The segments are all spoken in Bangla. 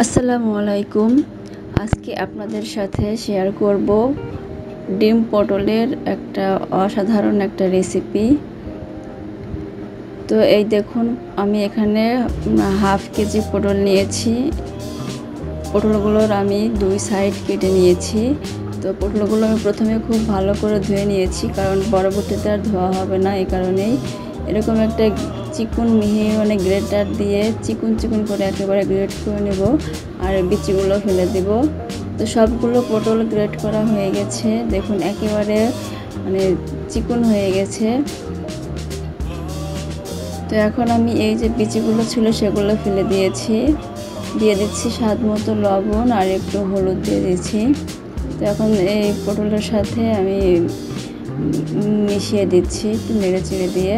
আসসালামু আলাইকুম। আজকে আপনাদের সাথে শেয়ার করব ডিম পটলের একটা অসাধারণ একটা রেসিপি। তো এই দেখুন, আমি এখানে হাফ কেজি পটল নিয়েছি। পটলগুলোর আমি দুই সাইড কেটে নিয়েছি। তো পটলগুলো আমি প্রথমে খুব ভালো করে ধুয়ে নিয়েছি, কারণ পরবর্তীতে আর ধোয়া হবে না। এই কারণেই এরকম একটা চিকন মিহি গ্রেটার দিয়ে চিকন চিকন করে একেবারে গ্রেট করে নেব, আর বিচিগুলো ফেলে দেব। তো সবগুলো পটল গ্রেট করা হয়ে গেছে, দেখুন একেবারে চিকন হয়ে গেছে। তো এখন আমি এই যে বিচিগুলো ছিল সেগুলো ফেলে দিয়েছি, দিয়ে দিচ্ছি স্বাদ মতো লবণ আর একটু হলুদ দিয়ে দিচ্ছি। তো এখন এই পটলের সাথে আমি মিশিয়ে দিচ্ছি একটু নেড়ে চেড়ে দিয়ে।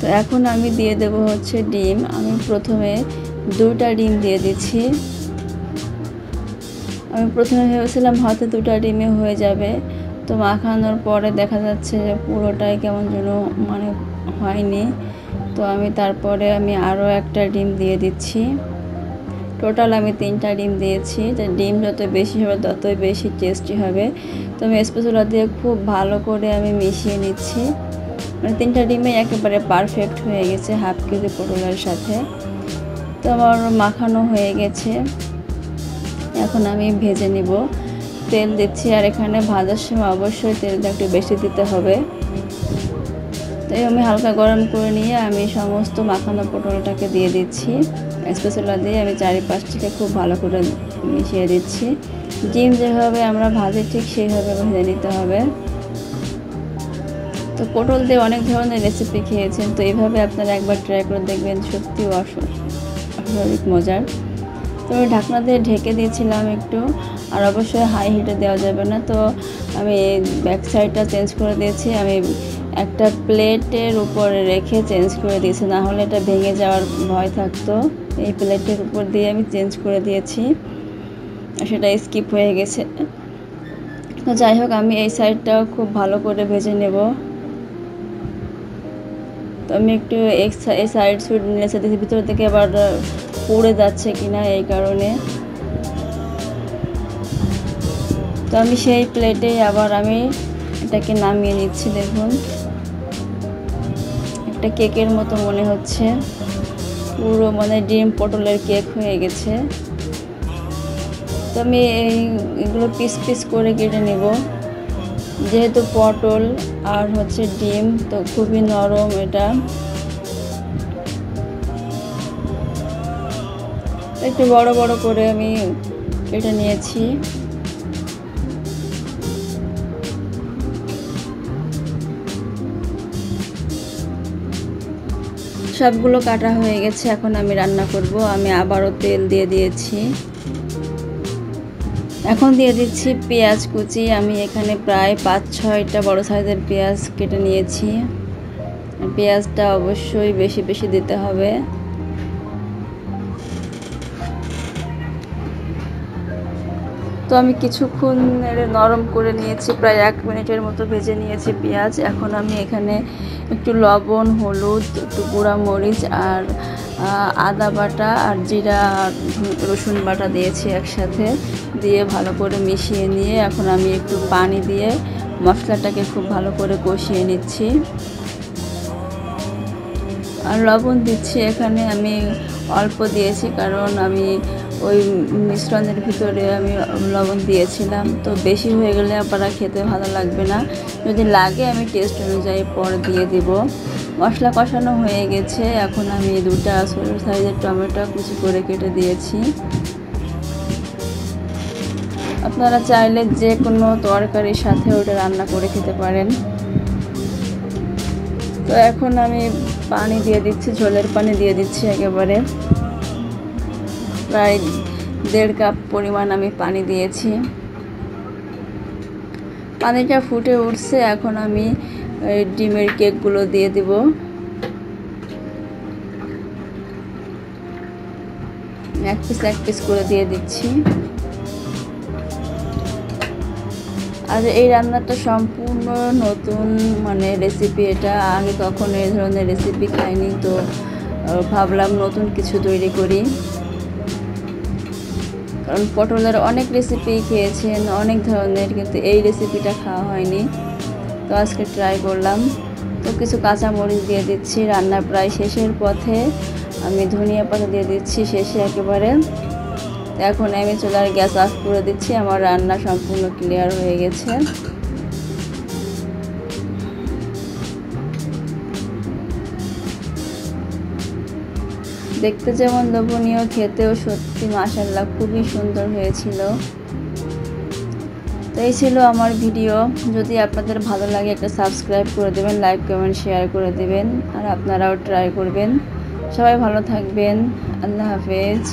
তো এখন আমি দিয়ে দেব হচ্ছে ডিম। আমি প্রথমে দুটা ডিম দিয়ে দিচ্ছি। আমি প্রথমে ভেবেছিলাম হয়তো দুটা ডিমে হয়ে যাবে, তো মাখানোর পরে দেখা যাচ্ছে যে পুরোটাই কেমন যেন হয়নি। তো তারপরে আমি আরও একটা ডিম দিয়ে দিচ্ছি। টোটাল আমি 3টা ডিম দিয়েছি। তো ডিম যত বেশি হবে ততই বেশি টেস্টি হবে। তো আমি স্প্যাচুলা দিয়ে খুব ভালো করে আমি মিশিয়ে নিচ্ছি। 3টা ডিমে একেবারে পারফেক্ট হয়ে গেছে হাফ কেজি পটলের সাথে। তো আমার মাখানো হয়ে গেছে, এখন আমি ভেজে নিব। তেল দিচ্ছি, আর এখানে ভাজার সময় অবশ্যই তেলটা একটু বেশি দিতে হবে। তো আমি হালকা গরম করে নিয়ে আমি সমস্ত মাখানো পটলটাকে দিয়ে দিচ্ছি। স্প্যাচুলা দিয়ে আমি চারিপাশটাকে খুব ভালো করে মিশিয়ে দিচ্ছি। ডিম যেভাবে আমরা ভাজি ঠিক সেইভাবে ভেজে নিতে হবে। তো পটল দিয়ে অনেক ধরনের রেসিপি খেয়েছেন, তো এইভাবে আপনারা একবার ট্রাই করে দেখবেন, সত্যি অস্বাভাবিক মজার। তো আমি ঢাকনা দিয়ে ঢেকে দিয়েছিলাম একটু, আর অবশ্যই হাই হিটে দেওয়া যাবে না। তো আমি ব্যাক সাইডটা চেঞ্জ করে দিয়েছি। আমি একটা প্লেটের উপরে রেখে চেঞ্জ করে দিয়েছি, না হলে এটা ভেঙে যাওয়ার ভয় থাকতো। এই প্লেটের উপর দিয়ে আমি চেঞ্জ করে দিয়েছি, সেটা স্কিপ হয়ে গেছে। তো যাই হোক, আমি এই সাইডটাও খুব ভালো করে ভেজে নেব। তো আমি একটু এই সাইড সুইড নেড়ে দিয়েছি, ভিতর থেকে আবার পুড়ে যাচ্ছে কিনা এই কারণে। তো আমি সেই প্লেটেই আবার আমি এটাকে নামিয়ে নিচ্ছি। দেখুন, একটা কেকের মতো মনে হচ্ছে, পুরো ডিম পটলের কেক হয়ে গেছে। তো আমি এগুলো পিস পিস করে কেটে নেব। যেহেতু পটল আর হচ্ছে ডিম, তো খুবই নরম এটা। একটু বড় বড় করে আমি কেটে নিয়েছি। সবগুলো কাটা হয়ে গেছে, এখন আমি রান্না করব। আমি আবারও তেল দিয়ে দিয়েছি। এখন দিয়ে দিচ্ছি পেঁয়াজ কুচি। আমি এখানে প্রায় 5-6টা বড় সাইজের পেঁয়াজ কেটে নিয়েছি। পেঁয়াজটা অবশ্যই বেশি বেশি দিতে হবে। তো আমি কিছুক্ষণ নরম করে নিয়েছি, প্রায় 1 মিনিটের মতো ভেজে নিয়েছি পেঁয়াজ। এখন আমি এখানে একটু লবণ, হলুদ, একটু গুঁড়া মরিচ আর আদা বাটা আর জিরা রসুন বাটা দিয়েছি একসাথে, দিয়ে ভালো করে মিশিয়ে নিয়ে এখন আমি একটু পানি দিয়ে মশলাটাকে খুব ভালো করে কষিয়ে নিচ্ছি। আর লবণ দিচ্ছি এখানে আমি অল্প দিয়েছি, কারণ আমি ওই মিশ্রণের ভিতরে আমি লবণ দিয়েছিলাম। তো বেশি হয়ে গেলে আবার খেতে ভালো লাগবে না, যদি লাগে আমি টেস্ট অনুযায়ী পরে দিয়ে দিব। মশলা কষানো হয়ে গেছে, এখন আমি 2টা ছোট সাইজের টমেটো কুচি করে কেটে দিয়েছি। আপনারা চাইলে যে কোনো তরকারির সাথে ওটা রান্না করে খেতে পারেন। তো এখন আমি পানি দিয়ে দিচ্ছি, ঝোলের পানি দিয়ে দিচ্ছি একেবারে প্রায় 1.5 কাপ পরিমাণ আমি পানি দিয়েছি। পানিটা ফুটে উঠছে, এখন আমি ডিমের কেকগুলো দিয়ে দিব। এক পিস করে দিয়ে দিচ্ছি। আর এই রান্নাটা সম্পূর্ণ নতুন রেসিপি, এটা আগে কখনো এই ধরনের রেসিপি খাইনি। তো ভাবলাম নতুন কিছু তৈরি করি, কারণ পটলের অনেক রেসিপি খেয়েছেন অনেক ধরনের, কিন্তু এই রেসিপিটা খাওয়া হয়নি। তো আজকে ট্রাই করলাম। তো কিছু কাঁচামরিচ দিয়ে দিচ্ছি, রান্না প্রায় শেষের পথে। আমি ধনিয়া পাতা দিয়ে দিচ্ছি শেষে একেবারে। এখন আমি চুলার গ্যাস অফ করে দিচ্ছি, আমার রান্না সম্পূর্ণ ক্লিয়ার হয়ে গেছে। দেখতে যেমন লোভনীয়, খেতেও সত্যি মাশাআল্লাহ খুবই সুন্দর হয়েছিল। তো এই ছিল আমার ভিডিও। যদি আপনাদের ভালো লাগে একটা সাবস্ক্রাইব করে দেবেন, লাইক কমেন্ট শেয়ার করে দেবেন, আর আপনারাও ট্রাই করবেন। সবাই ভালো থাকবেন। আল্লাহ হাফেজ।